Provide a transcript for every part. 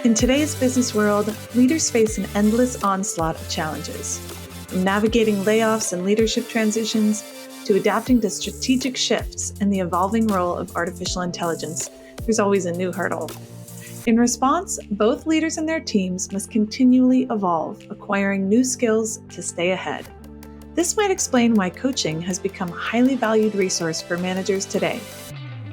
In today's business world, leaders face an endless onslaught of challenges. From navigating layoffs and leadership transitions to adapting to strategic shifts and the evolving role of artificial intelligence, there's always a new hurdle. In response, both leaders and their teams must continually evolve, acquiring new skills to stay ahead. This might explain why coaching has become a highly valued resource for managers today.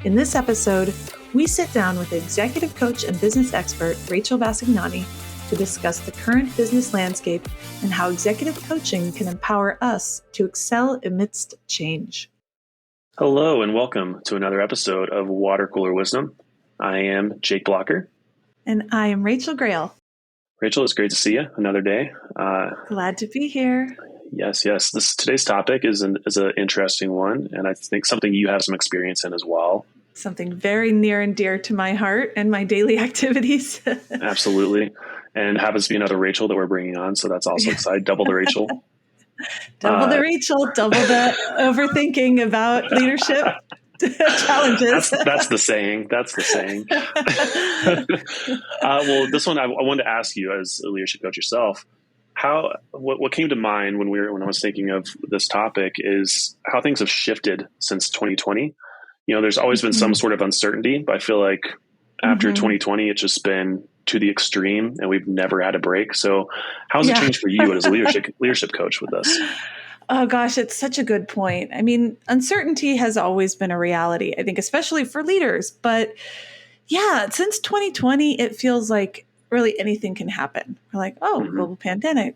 In this episode, we sit down with executive coach and business expert Rachel Bassignani to discuss the current business landscape and how executive coaching can empower us to excel amidst change. Hello and welcome to another episode of Water Cooler Wisdom. I am Jake Blocker. And I am Rachel Grail. Rachel, it's great to see you another day. Glad to be here. Yes. Today's topic is an interesting one, and I think something you have some experience in as well. Something very near and dear to my heart and my daily activities. Absolutely. And happens to be another Rachel that we're bringing on. So that's also exciting. Double the Rachel. Double the Rachel, double the overthinking about leadership challenges. That's the saying. Well, this one I wanted to ask you as a leadership coach yourself. What came to mind when I was thinking of this topic is how things have shifted since 2020. You know, there's always been some sort of uncertainty, but I feel like after 2020, it's just been to the extreme and we've never had a break. So how's it changed for you as a leadership coach with this? Oh gosh, it's such a good point. I mean, uncertainty has always been a reality, I think, especially for leaders. But yeah, since 2020, it feels like really anything can happen. We're like, global pandemic,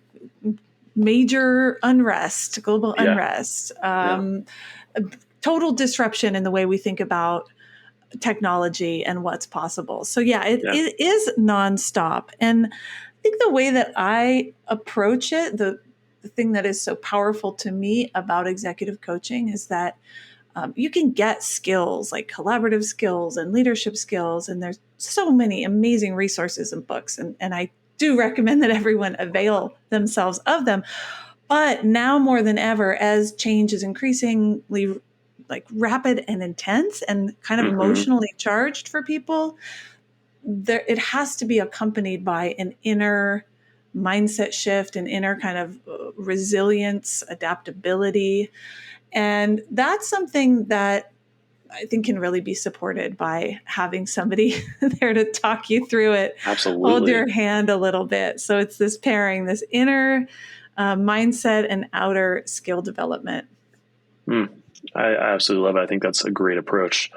major unrest, global unrest, total disruption in the way we think about technology and what's possible. So it is nonstop. And I think the way that I approach it, the thing that is so powerful to me about executive coaching is that you can get skills like collaborative skills and leadership skills. And there's so many amazing resources and books. And I do recommend that everyone avail themselves of them. But now more than ever, as change is increasingly like rapid and intense and kind of emotionally charged for people, it has to be accompanied by an inner mindset shift, an inner kind of resilience, adaptability. And that's something that I think can really be supported by having somebody there to talk you through it. Absolutely. Hold your hand a little bit. So it's this pairing, this inner mindset and outer skill development. I absolutely love it. I think that's a great approach.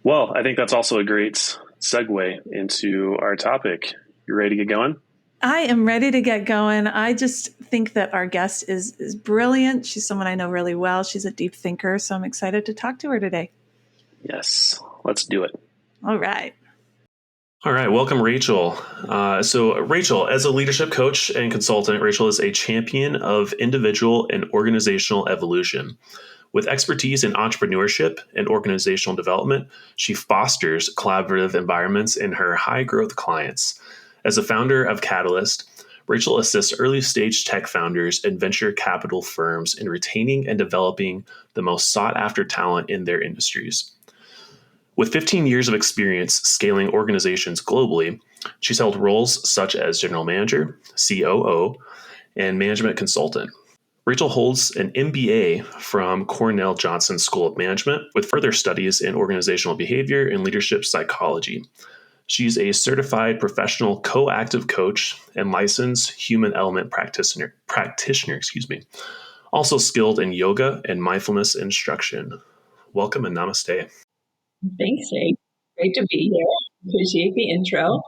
Well, I think that's also a great segue into our topic. You ready to get going? I am ready to get going. I just think that our guest is brilliant. She's someone I know really well. She's a deep thinker, so I'm excited to talk to her today. Yes, let's do it. All right. Welcome, Rachel. So Rachel, as a leadership coach and consultant, Rachel is a champion of individual and organizational evolution. With expertise in entrepreneurship and organizational development, she fosters collaborative environments in her high-growth clients. As a founder of Catalyst, Rachel assists early-stage tech founders and venture capital firms in retaining and developing the most sought-after talent in their industries. With 15 years of experience scaling organizations globally, she's held roles such as general manager, COO, and management consultant. Rachel holds an MBA from Cornell Johnson School of Management with further studies in organizational behavior and leadership psychology. She's a certified professional coactive coach and licensed human element practitioner, also skilled in yoga and mindfulness instruction. Welcome and namaste. Thanks, Jake. Great to be here. Appreciate the intro.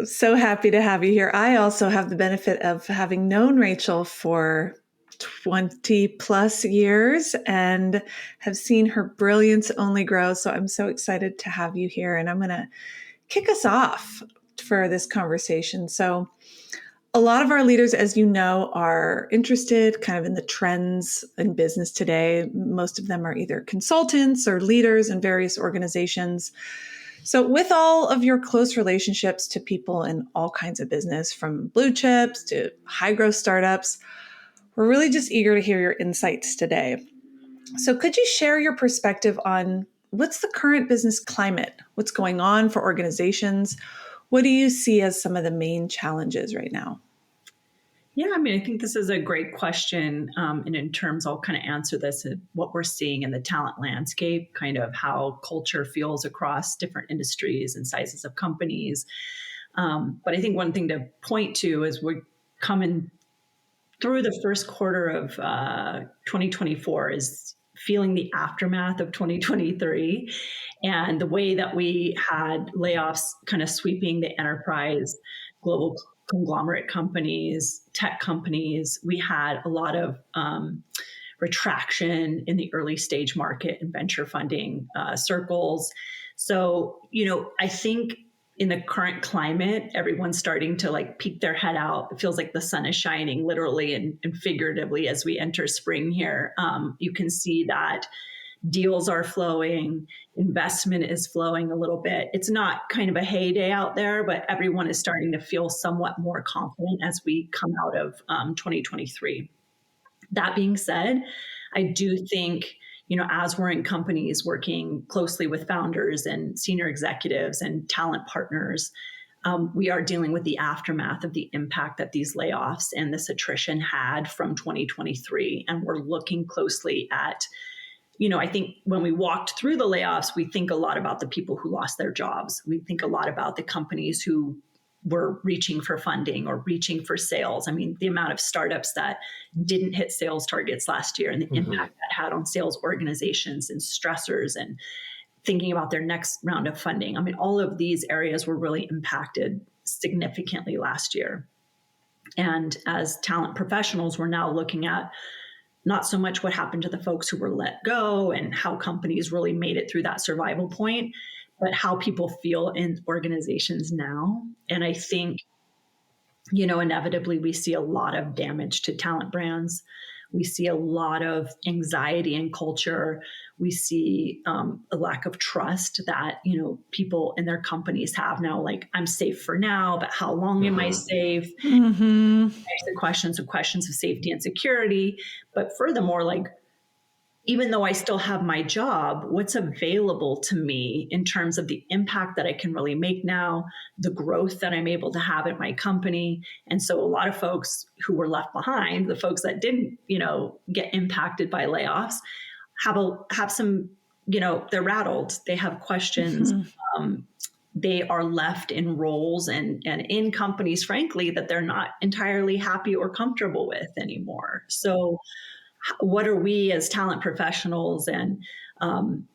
So happy to have you here. I also have the benefit of having known Rachel for 20 plus years and have seen her brilliance only grow. So I'm so excited to have you here. And I'm going to kick us off for this conversation. So a lot of our leaders, as you know, are interested kind of in the trends in business today. Most of them are either consultants or leaders in various organizations. So with all of your close relationships to people in all kinds of business, from blue chips to high growth startups, we're really just eager to hear your insights today. So could you share your perspective on what's the current business climate? What's going on for organizations? What do you see as some of the main challenges right now? Yeah, I mean, I think this is a great question. And in terms, I'll kind of answer this at what we're seeing in the talent landscape, kind of how culture feels across different industries and sizes of companies. But I think one thing to point to is we're coming through the first quarter of 2024 is feeling the aftermath of 2023 and the way that we had layoffs kind of sweeping the enterprise, global conglomerate companies, tech companies. We had a lot of retraction in the early stage market and venture funding circles. So, I think in the current climate, everyone's starting to like peek their head out. It feels like the sun is shining literally and figuratively as we enter spring here. You can see that deals are flowing, investment is flowing a little bit. It's not kind of a heyday out there, but everyone is starting to feel somewhat more confident as we come out of 2023. That being said, I do think, as we're in companies working closely with founders and senior executives and talent partners, we are dealing with the aftermath of the impact that these layoffs and this attrition had from 2023. And we're looking closely at, I think when we walked through the layoffs, we think a lot about the people who lost their jobs. We think a lot about the companies who were reaching for funding or reaching for sales. I mean, the amount of startups that didn't hit sales targets last year and the impact that had on sales organizations and stressors and thinking about their next round of funding. I mean, all of these areas were really impacted significantly last year. And as talent professionals, we're now looking at not so much what happened to the folks who were let go and how companies really made it through that survival point, but how people feel in organizations now. And I think, inevitably we see a lot of damage to talent brands. We see a lot of anxiety in culture. We see a lack of trust that, people in their companies have now, like, I'm safe for now, but how long am I safe? The questions of safety and security. But furthermore, like, even though I still have my job, what's available to me in terms of the impact that I can really make now, the growth that I'm able to have at my company. And so a lot of folks who were left behind, the folks that didn't, get impacted by layoffs, have some, they're rattled. They have questions. They are left in roles and in companies, frankly, that they're not entirely happy or comfortable with anymore. So what are we as talent professionals and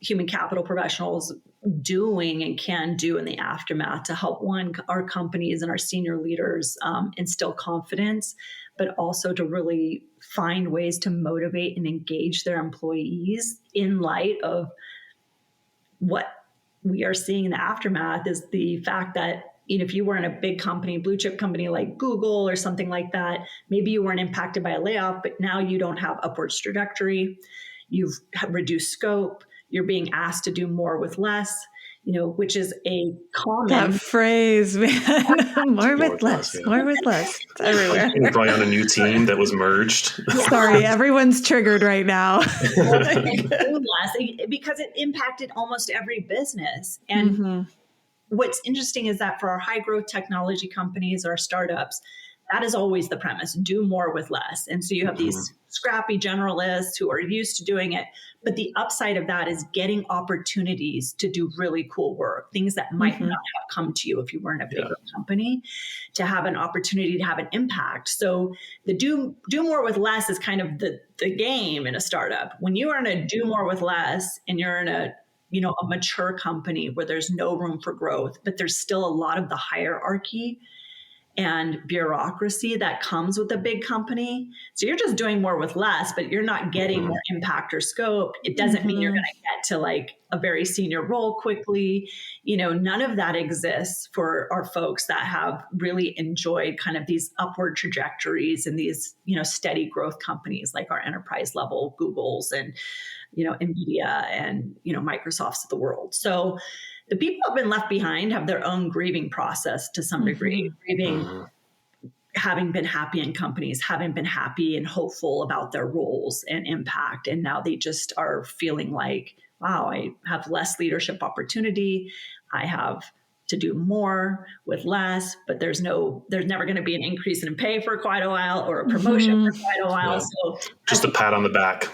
human capital professionals doing and can do in the aftermath to help our companies and our senior leaders instill confidence, but also to really find ways to motivate and engage their employees in light of what we are seeing in the aftermath is the fact that if you were in a big company, blue chip company like Google or something like that, maybe you weren't impacted by a layoff, but now you don't have upwards trajectory. You've reduced scope. You're being asked to do more with less, which is a common... That phrase, man. More with less. It's everywhere. You're probably on a new team that was merged. Sorry, everyone's triggered right now. Because it impacted almost every business. And what's interesting is that for our high growth technology companies or startups, that is always the premise, do more with less. And so you have these scrappy generalists who are used to doing it. But the upside of that is getting opportunities to do really cool work, things that might not have come to you if you weren't a bigger company, to have an opportunity to have an impact. So the do more with less is kind of the game in a startup. When you are in a do more with less and you're in a mature company where there's no room for growth, but there's still a lot of the hierarchy and bureaucracy that comes with a big company. So you're just doing more with less, but you're not getting more impact or scope. It doesn't mean you're going to get to like a very senior role quickly. None of that exists for our folks that have really enjoyed kind of these upward trajectories and these, steady growth companies like our enterprise level Googles and, NVIDIA and, Microsofts of the world. So the people who have been left behind have their own grieving process to some degree, grieving having been happy in companies, having been happy and hopeful about their roles and impact. And now they just are feeling like, wow, I have less leadership opportunity. I have to do more with less, but there's never going to be an increase in pay for quite a while or a promotion for quite a while. Yeah. So just a pat on the back.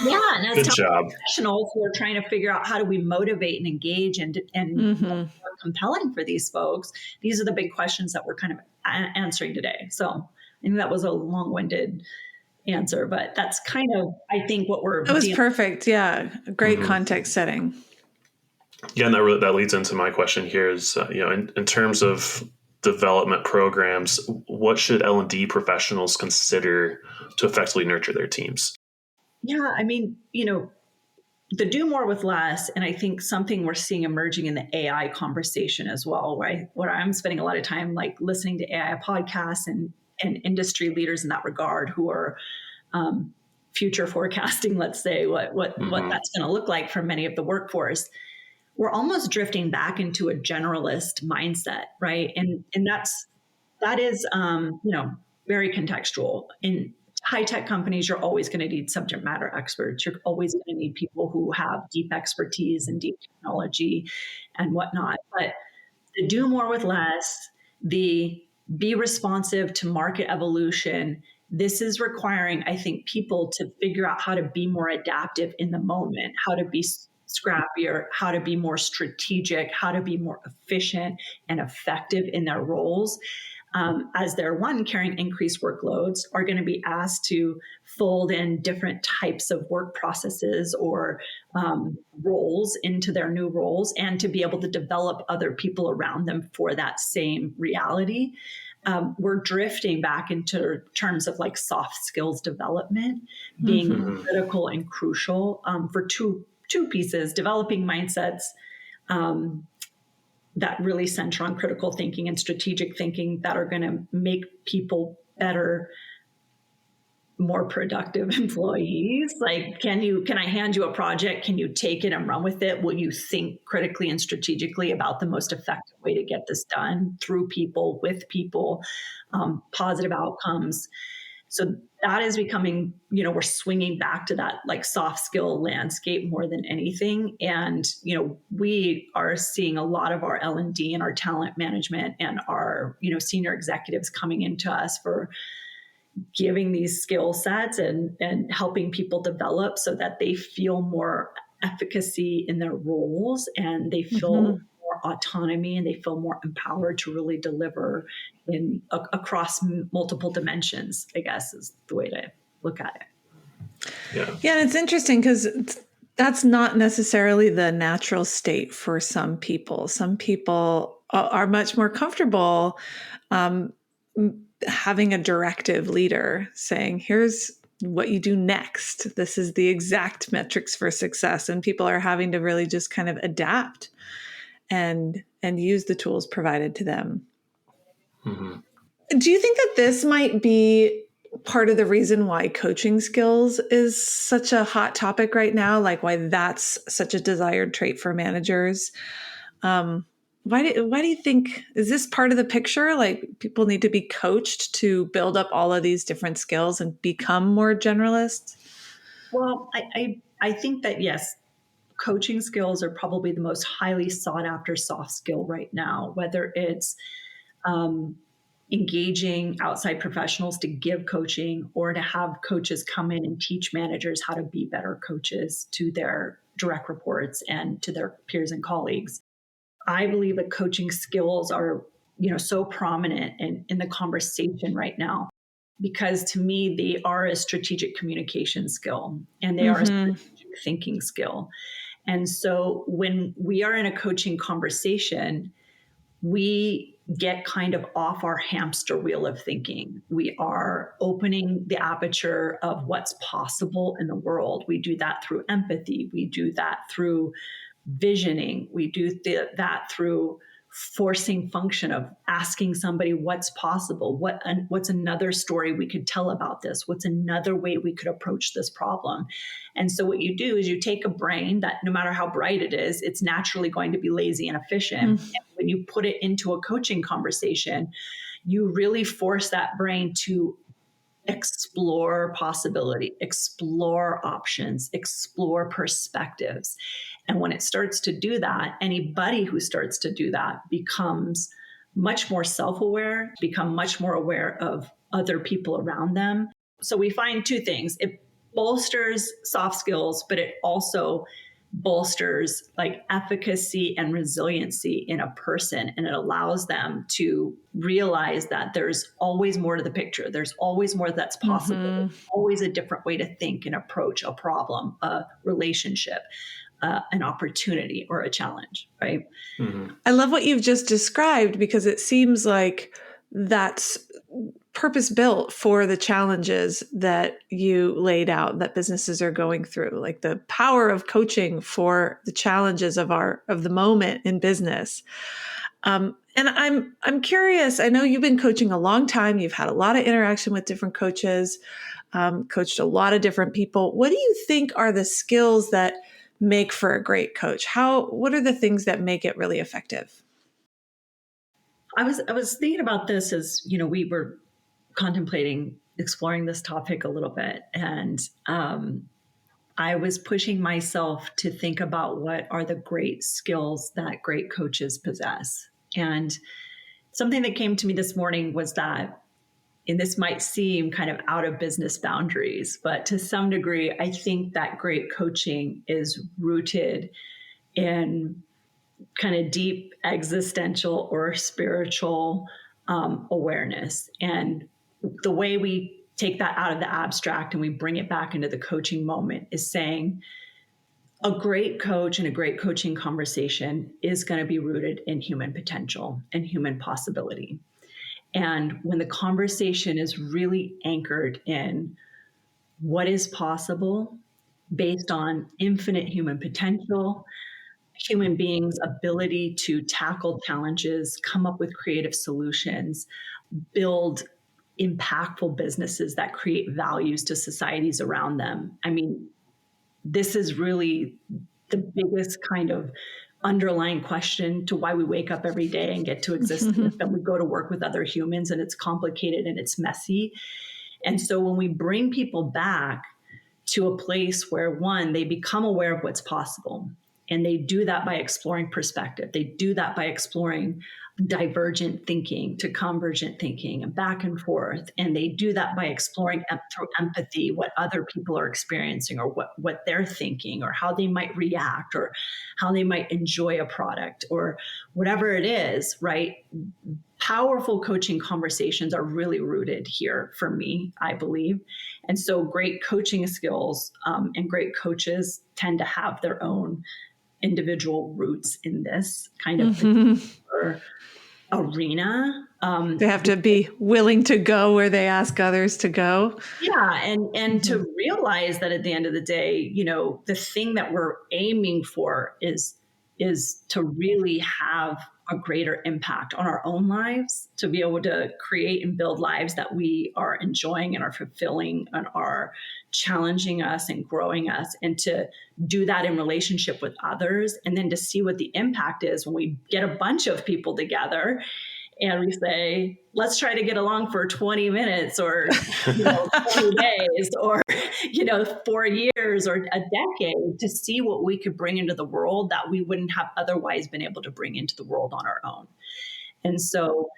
Yeah. And as Good job. professionals, we're trying to figure out how do we motivate and engage and more compelling for these folks. These are the big questions that we're kind of answering today. So I think that was a long-winded answer, but that's kind of, I think, what we're. It was perfect. Yeah. Great context setting. Yeah. And that leads into my question here is, in terms of development programs, what should L&D professionals consider to effectively nurture their teams? Yeah. I mean, the do more with less. And I think something we're seeing emerging in the AI conversation as well, where I'm spending a lot of time like listening to AI podcasts and industry leaders in that regard who are future forecasting, let's say, what that's going to look like for many of the workforce. We're almost drifting back into a generalist mindset, right? And that is very contextual. In high-tech companies, you're always going to need subject matter experts. You're always going to need people who have deep expertise and deep technology and whatnot. But the do more with less, the be responsive to market evolution, this is requiring, I think, people to figure out how to be more adaptive in the moment, how to be scrappier, how to be more strategic, how to be more efficient and effective in their roles. As they're carrying increased workloads, are going to be asked to fold in different types of work processes or roles into their new roles, and to be able to develop other people around them for that same reality. We're drifting back into terms of like soft skills development being critical and crucial for two pieces: developing mindsets that really center on critical thinking and strategic thinking that are going to make people better, more productive employees. Like, can I hand you a project? Can you take it and run with it? Will you think critically and strategically about the most effective way to get this done through people, with people, positive outcomes? So that is becoming, we're swinging back to that like soft skill landscape more than anything. And, we are seeing a lot of our L&D and our talent management and our, senior executives coming into us for giving these skill sets and helping people develop so that they feel more efficacy in their roles and they feel more autonomy and they feel more empowered to really deliver across multiple dimensions, I guess is the way to look at it. Yeah. And it's interesting because that's not necessarily the natural state for some people. Some people are much more comfortable having a directive leader saying, here's what you do next. This is the exact metrics for success. And people are having to really just kind of adapt and use the tools provided to them. Do you think that this might be part of the reason why coaching skills is such a hot topic right now? Like why that's such a desired trait for managers? Why do you think, is this part of the picture? Like people need to be coached to build up all of these different skills and become more generalists? Well, I think that, yes, coaching skills are probably the most highly sought after soft skill right now, whether it's engaging outside professionals to give coaching or to have coaches come in and teach managers how to be better coaches to their direct reports and to their peers and colleagues. I believe that coaching skills are, so prominent in the conversation right now, because to me, they are a strategic communication skill and they are a strategic thinking skill. And so when we are in a coaching conversation, we get kind of off our hamster wheel of thinking. We are opening the aperture of what's possible in the world. We do that through empathy. We do that through visioning. We do that through forcing function of asking somebody what's possible, what's another story we could tell about this, what's another way we could approach this problem. And so what you do is you take a brain that no matter how bright it is, it's naturally going to be lazy and efficient. And when you put it into a coaching conversation, you really force that brain to explore possibility, explore options, explore perspectives. And when it starts to do that, anybody who starts to do that becomes much more self-aware, become much more aware of other people around them. So we find two things. It bolsters soft skills, but it also bolsters like efficacy and resiliency in a person. And it allows them to realize that there's always more to the picture. There's always more that's possible. There's always a different way to think and approach a problem, a relationship, an opportunity, or a challenge, right? I love what you've just described, because it seems like that's purpose built for the challenges that you laid out that businesses are going through, like the power of coaching for the challenges of the moment in business. And I'm curious. I know you've been coaching a long time. You've had a lot of interaction with different coaches, coached a lot of different people. What do you think are the skills that make for a great coach? What are the things that make it really effective? I was thinking about this as, we were contemplating exploring this topic a little bit. And I was pushing myself to think about what are the great skills that great coaches possess. And something that came to me this morning was that, and this might seem kind of out of business boundaries, but to some degree, I think that great coaching is rooted in kind of deep existential or spiritual awareness. And the way we take that out of the abstract and we bring it back into the coaching moment is saying a great coach and a great coaching conversation is going to be rooted in human potential and human possibility. And when the conversation is really anchored in what is possible based on infinite human potential, human beings' ability to tackle challenges, come up with creative solutions, build impactful businesses that create values to societies around them. I mean, this is really the biggest kind of underlying question to why we wake up every day and get to exist. And we go to work with other humans, and it's complicated and it's messy. And so when we bring people back to a place where, one, they become aware of what's possible, and they do that by exploring perspective. They do that by exploring divergent thinking to convergent thinking and back and forth. And they do that by exploring through empathy what other people are experiencing, or what they're thinking, or how they might react, or how they might enjoy a product, or whatever it is, right? Powerful coaching conversations are really rooted here for me, I believe. And so great coaching skills and great coaches tend to have their own individual roots in this kind of arena. They have to be willing to go where they ask others to go. Yeah. And to realize that at the end of the day, the thing that we're aiming for is to really have a greater impact on our own lives, to be able to create and build lives that we are enjoying and are fulfilling and are challenging us and growing us, and to do that in relationship with others. And then to see what the impact is when we get a bunch of people together and we say, let's try to get along for 20 minutes or 20 days or 4 years or a decade, to see what we could bring into the world that we wouldn't have otherwise been able to bring into the world on our own. And so,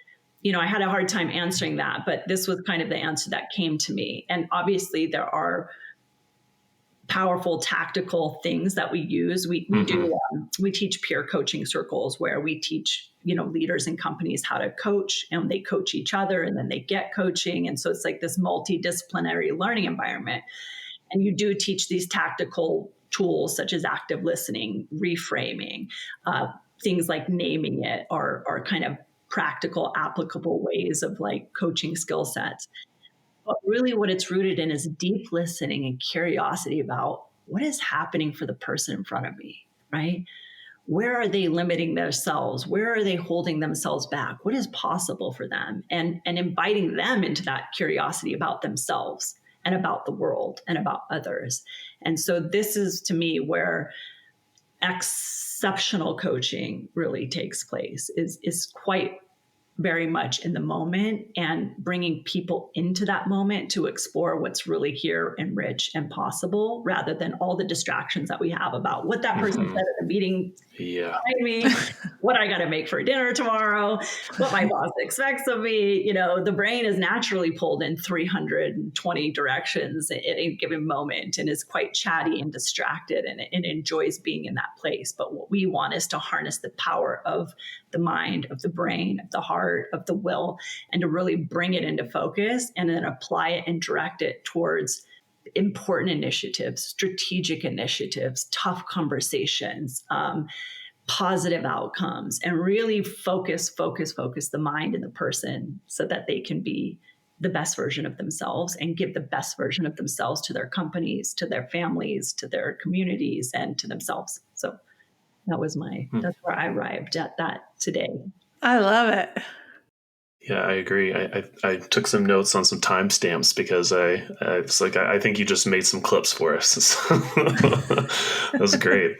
I had a hard time answering that, but this was kind of the answer that came to me. And obviously there are powerful tactical things that we use. We teach peer coaching circles where we teach, leaders in companies how to coach, and they coach each other, and then they get coaching. And so it's like this multidisciplinary learning environment. And you do teach these tactical tools such as active listening, reframing, things like naming it are kind of practical, applicable ways of like coaching skill sets. But really what it's rooted in is deep listening and curiosity about what is happening for the person in front of me, right? Where are they limiting themselves? Where are they holding themselves back? What is possible for them? And inviting them into that curiosity about themselves and about the world and about others. And so this is, to me, where exceptional coaching really takes place, is quite very much in the moment and bringing people into that moment to explore what's really here and rich and possible, rather than all the distractions that we have about what that person said at the meeting. Yeah. I mean, what I got to make for dinner tomorrow, what my boss expects of me. You know, the brain is naturally pulled in 320 directions at any given moment and is quite chatty and distracted, and enjoys being in that place. But what we want is to harness the power of the mind, of the brain, of the heart, of the will, and to really bring it into focus and then apply it and direct it towards important initiatives, strategic initiatives, tough conversations, positive outcomes, and really focus the mind and the person so that they can be the best version of themselves and give the best version of themselves to their companies, to their families, to their communities, and to themselves. So that's where I arrived at that today. I love it. Yeah, I agree. I took some notes on some timestamps because I was like, I think you just made some clips for us. That was great.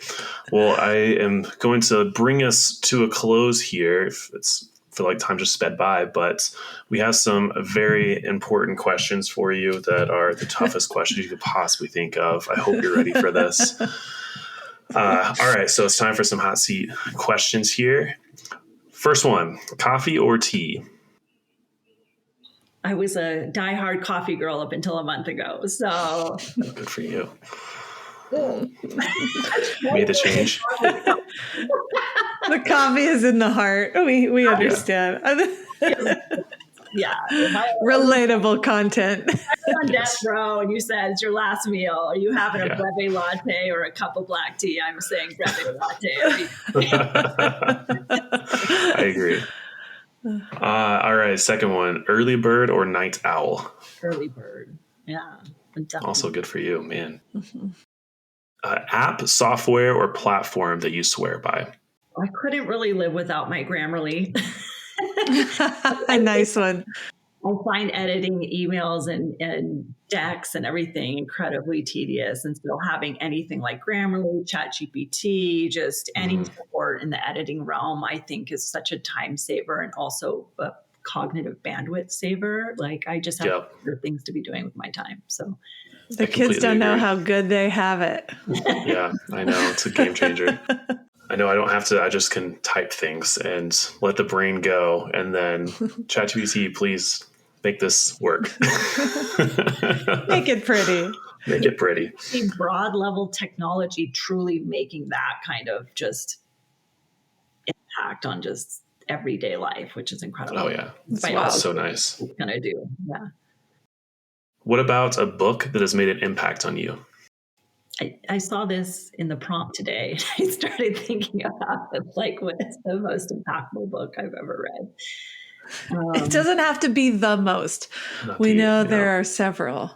Well, I am going to bring us to a close here. I feel like time just sped by, but we have some very important questions for you that are the toughest questions you could possibly think of. I hope you're ready for this. All right, so it's time for some hot seat questions here. First one, coffee or tea? I was a diehard coffee girl up until a month ago. So good for you. Made the change. The coffee is in the heart. We understand. Yeah. Relatable content. I'm on death row and you said it's your last meal. Are you having a breve latte or a cup of black tea? I'm saying breve latte. I agree. All right, second one, early bird or night owl? Early bird. Yeah. Definitely. Also good for you, man. Mm-hmm. App, software, or platform that you swear by? I couldn't really live without my Grammarly. A nice one. I find editing emails and decks and everything incredibly tedious. And so having anything like Grammarly, ChatGPT, just any support in the editing realm, I think is such a time saver and also a cognitive bandwidth saver. Like I just have other things to be doing with my time. So the kids don't know how good they have it. Yeah, I know. It's a game changer. I know I don't have to, I just can type things and let the brain go. And then ChatGPT, please make this work. Make it pretty. Make it pretty. Broad level technology truly making that kind of just impact on just everyday life, which is incredible. Oh yeah. That's so nice. It's going to do. Yeah. What about a book that has made an impact on you? I saw this in the prompt today. I started thinking about it, like what's the most impactful book I've ever read. It doesn't have to be the most. We know there are several.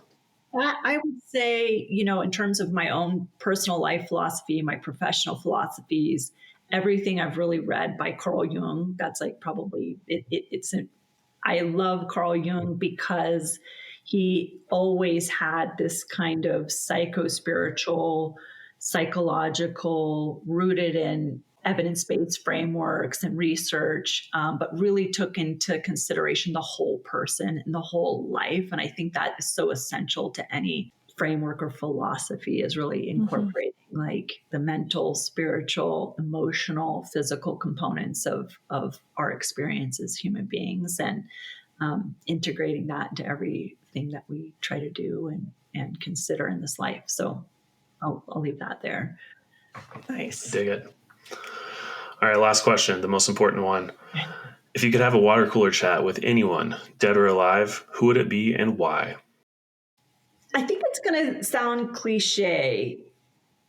I would say, in terms of my own personal life philosophy, my professional philosophies, everything I've really read by Carl Jung, that's like probably, I love Carl Jung because he always had this kind of psychological, rooted in evidence-based frameworks and research, but really took into consideration the whole person and the whole life. And I think that is so essential to any framework or philosophy, is really incorporating like the mental, spiritual, emotional, physical components of our experience as human beings, and integrating that into everything that we try to do and consider in this life. So I'll leave that there. Nice. Dig it. All right, last question, the most important one. If you could have a water cooler chat with anyone, dead or alive, who would it be and why? I think it's going to sound cliche,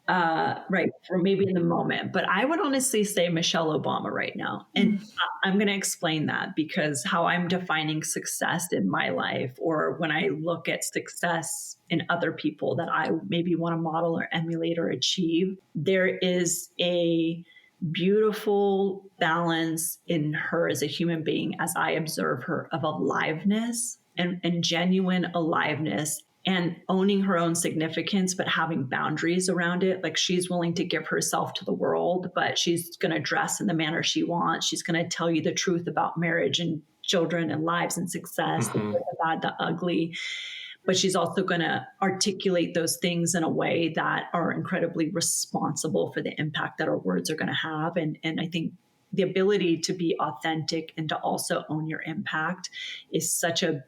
right, for maybe in the moment, but I would honestly say Michelle Obama right now. And I'm going to explain that because how I'm defining success in my life, or when I look at success in other people that I maybe want to model or emulate or achieve, there is a beautiful balance in her as a human being, as I observe her, of aliveness and genuine aliveness and owning her own significance, but having boundaries around it. Like, she's willing to give herself to the world, but she's going to dress in the manner she wants. She's going to tell you the truth about marriage and children and lives and success, the good, the bad, the ugly. But she's also going to articulate those things in a way that are incredibly responsible for the impact that our words are going to have. And I think the ability to be authentic and to also own your impact is such a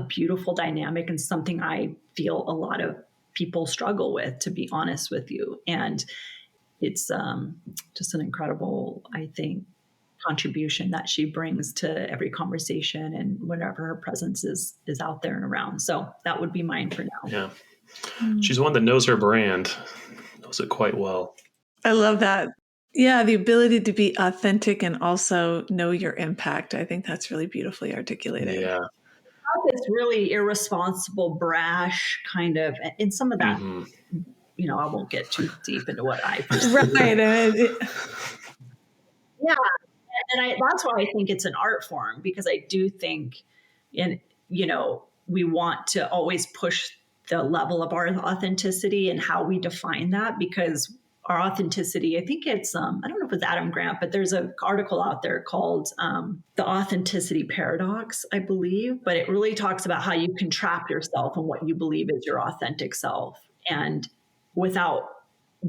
beautiful dynamic, and something I feel a lot of people struggle with, to be honest with you. And it's just an incredible, I think, contribution that she brings to every conversation and whenever her presence is out there and around. So that would be mine for now. Yeah. She's one that knows her brand, knows it quite well. I love that. Yeah, the ability to be authentic and also know your impact. I think that's really beautifully articulated. Yeah. This really irresponsible, brash kind of, and some of that, I won't get too deep into what I perceive. Right. Yeah. And that's why I think it's an art form, because I do think, we want to always push the level of our authenticity and how we define that, because our authenticity, I think it's, I don't know if it's Adam Grant, but there's an article out there called The Authenticity Paradox, I believe, but it really talks about how you can trap yourself in what you believe is your authentic self, and without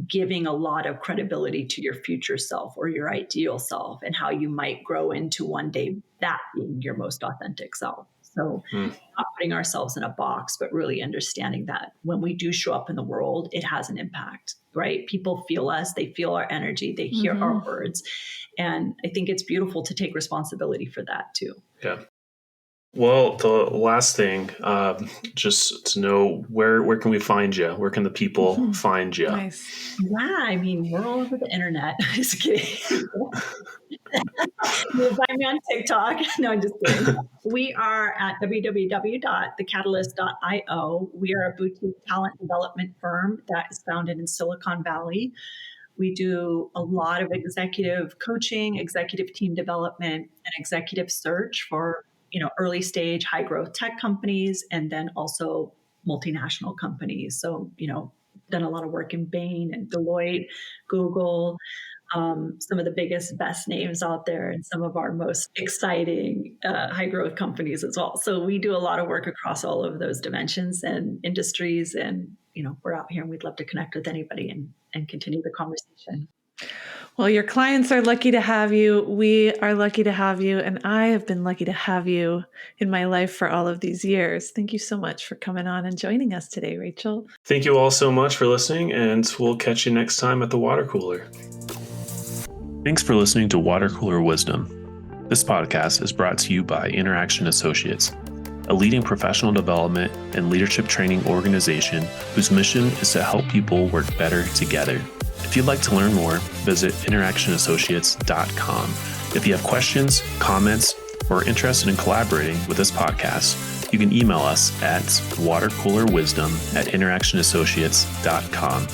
giving a lot of credibility to your future self or your ideal self, and how you might grow into one day that being your most authentic self. So not putting ourselves in a box, but really understanding that when we do show up in the world, it has an impact, right? People feel us, they feel our energy, they hear our words. And I think it's beautiful to take responsibility for that too. Yeah. Well, the last thing, just to know, where can we find you? Where can the people find you? Nice. Yeah, I mean, we're all over the internet. Just kidding. You'll find me on TikTok. No, I'm just kidding. We are at www.thecatalyst.io. We are a boutique talent development firm that is founded in Silicon Valley. We do a lot of executive coaching, executive team development, and executive search for early stage, high growth tech companies, and then also multinational companies. So, done a lot of work in Bain and Deloitte, Google, some of the biggest, best names out there, and some of our most exciting high growth companies as well. So we do a lot of work across all of those dimensions and industries. And, we're out here and we'd love to connect with anybody and continue the conversation. Well, your clients are lucky to have you. We are lucky to have you. And I have been lucky to have you in my life for all of these years. Thank you so much for coming on and joining us today, Rachel. Thank you all so much for listening, and we'll catch you next time at the water cooler. Thanks for listening to Water Cooler Wisdom. This podcast is brought to you by Interaction Associates, a leading professional development and leadership training organization whose mission is to help people work better together. If you'd like to learn more, visit interactionassociates.com. If you have questions, comments, or are interested in collaborating with this podcast, you can email us at watercoolerwisdom@interactionassociates.com.